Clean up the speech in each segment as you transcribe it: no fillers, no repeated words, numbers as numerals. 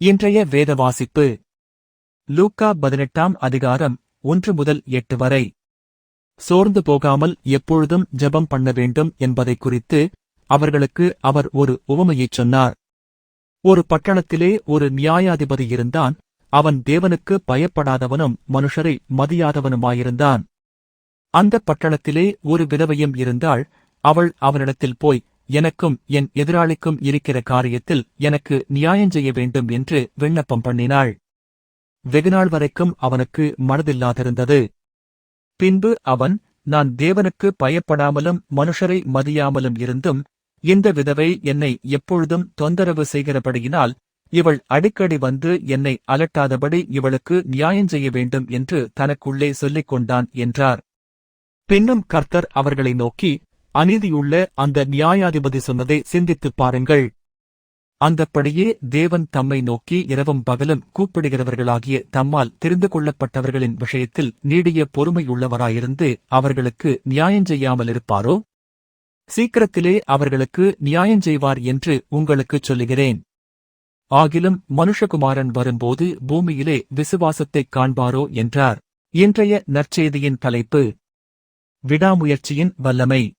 இன்றைய வேத வாசிப்பு லூக்கா 18ஆம் அதிகாரம் 1 முதல் 8 வரை. சோர்ந்து போகாமல் எப்பொழுதும் ஜெபம் பண்ண வேண்டும் என்பதை குறித்து அவர்களுக்கு அவர் ஒரு உவமையைச் சொன்னார். ஒரு பட்டணத்திலே ஒரு நியாயாதிபதி இருந்தான். அவன் தேவனுக்கு பயப்படாதவனும் மனுஷரை மதியாதவனுமாயிருந்தான். அந்த பட்டணத்திலே ஒரு விதவையும் இருந்தாள். அவள் அவனிடத்தில் போய், எனக்கும் என் எதிராளிக்கும் இருக்கிற காரியத்தில் எனக்கு நியாயஞ்செய்ய வேண்டும் என்று விண்ணப்பம் பண்ணினாள். வெகுநாள் வரைக்கும் அவனுக்கு மனதில்லாதிருந்தது. பின்பு அவன், நான் தேவனுக்கு பயப்படாமலும் மனுஷரை மதியாமலும் இருந்தும் இந்த விதவை என்னை எப்பொழுதும் தொந்தரவு செய்கிறபடியினால் இவள் அடிக்கடி வந்து என்னை அலட்டாதபடி இவளுக்கு நியாயஞ்செய்ய வேண்டும் என்று தனக்குள்ளே சொல்லிக் கொண்டான் என்றார். பின்னும் கர்த்தர் அவர்களை நோக்கி, அநீதியுள்ள அந்த நியாயாதிபதி சொன்னதை சிந்தித்துப் பாருங்கள். அந்தப்படியே தேவன் தம்மை நோக்கி இரவும் பகலும் கூப்பிடுகிறவர்களாகிய தம்மால் தெரிந்து கொள்ளப்பட்டவர்களின் விஷயத்தில் நீடிய பொறுமையுள்ளவராயிருந்து அவர்களுக்கு நியாயஞ்செய்யாமலிருப்பாரோ? சீக்கிரத்திலே அவர்களுக்கு நியாயஞ்செய்வார் என்று உங்களுக்குச் சொல்லுகிறேன். ஆகிலும் மனுஷகுமாரன் வரும்போது பூமியிலே விசுவாசத்தைக் காண்பாரோ என்றார். இன்றைய நற்செய்தியின் தலைப்பு விடாமுயற்சியின் வல்லமை.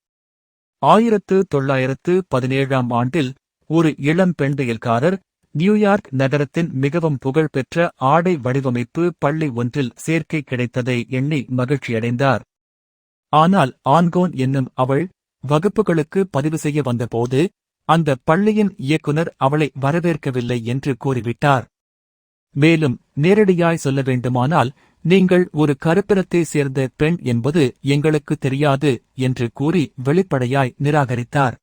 1917ஆம் ஆண்டில் ஒரு இளம் பெண் தையல்காரர் நியூயார்க் நகரத்தின் மிகவும் புகழ்பெற்ற ஆடை வடிவமைப்பு பள்ளி ஒன்றில் சேர்க்கை கிடைத்ததை எண்ணி மகிழ்ச்சியடைந்தார். ஆனால் ஆன்கோன் என்னும் அவள் வகுப்புகளுக்கு பதிவு செய்ய வந்தபோது அந்த பள்ளியின் இயக்குனர் அவளை வரவேற்கவில்லை என்று கூறிவிட்டார். மேலும் நேரடியாய் சொல்ல வேண்டுமானால், நீங்கள் ஒரு கருப்பினத்தை சேர்ந்த பெண் என்பது எங்களுக்கு தெரியாது என்று கூறி வெளிப்படையாய் நிராகரித்தார்.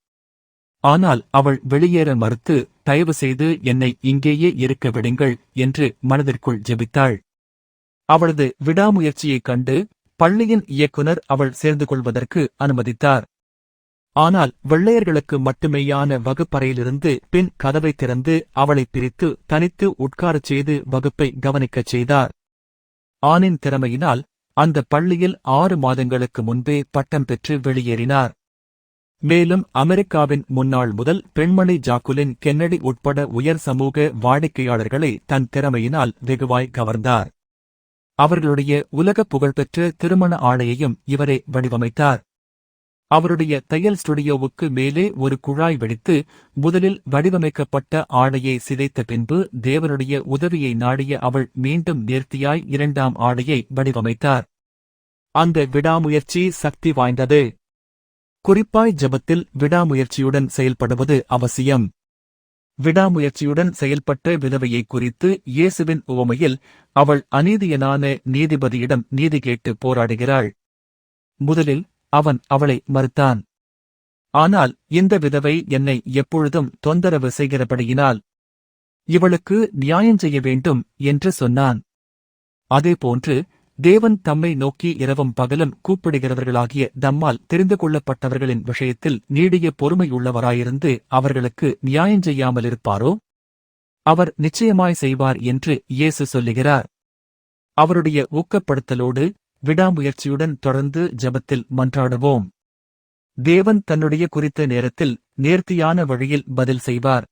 ஆனால் அவள் வெளியேற மறுத்து, தயவு செய்து என்னை இங்கேயே இருக்க விடுங்கள் என்று மனதிற்குள் ஜெபித்தாள். அவளது விடாமுயற்சியைக் கண்டு பள்ளியின் இயக்குனர் அவள் சேர்ந்து கொள்வதற்கு அனுமதித்தார். ஆனால் வெள்ளையர்களுக்கு மட்டுமேயான வகுப்பறையிலிருந்து பின் கதவை திறந்து அவளை பிரித்து தனித்து உட்காரச் செய்து வகுப்பை கவனிக்கச் செய்தார். ஆணின் திறமையினால் அந்த பள்ளியில் 6 மாதங்களுக்கு முன்பே பட்டம் பெற்று வெளியேறினார். மேலும் அமெரிக்காவின் முன்னாள் முதல் பெண்மணி ஜாக்குலின் கென்னடி உட்பட உயர் சமூக வாடிக்கையாளர்களை தன் திறமையினால் வெகுவாய் கவர்ந்தார். அவர்களுடைய உலக புகழ்பெற்ற திருமண ஆடையையும் இவரே வடிவமைத்தார். அவருடைய தையல் ஸ்டுடியோவுக்கு மேலே ஒரு குழாய் வெடித்து முதலில் வடிவமைக்கப்பட்ட ஆடையை சிதைத்த பின்பு தேவனுடைய உதவியை நாடிய அவள் மீண்டும் நேர்த்தியாய் 2ஆம் ஆடையை வடிவமைத்தார். அந்த விடாமுயற்சி சக்தி வாய்ந்தது. குறிப்பாய் ஜெபத்தில் விடாமுயற்சியுடன் செயல்படுவது அவசியம். விடாமுயற்சியுடன் செயல்பட்ட விதவையை குறித்து இயேசுவின் உவமையில் அவள் அநீதியனான நீதிபதியிடம் நீதி கேட்டு போராடுகிறாள். முதலில் அவன் அவளை மறுத்தான். ஆனால் இந்த விதவை என்னை எப்பொழுதும் தொந்தரவு செய்கிறபடியினால் இவளுக்கு நியாயஞ்செய்ய வேண்டும் என்று சொன்னான். அதேபோன்று தேவன் தம்மை நோக்கி இரவும் பகலும் கூப்பிடுகிறவர்களாகிய தம்மால் தெரிந்து கொள்ளப்பட்டவர்களின் விஷயத்தில் நீடிய பொறுமையுள்ளவராயிருந்து அவர்களுக்கு நியாயஞ்செய்யாமலிருப்பாரோ? அவர் நிச்சயமாய் செய்வார் என்று இயேசு சொல்லுகிறார். அவருடைய ஊக்கப்படுத்தலோடு விடாமுயற்சியுடன் தொடர்ந்து ஜெபத்தில் மன்றாடுவோம். தேவன் தன்னுடைய குறித்த நேரத்தில் நேர்த்தியான வழியில் பதில் செய்வார்.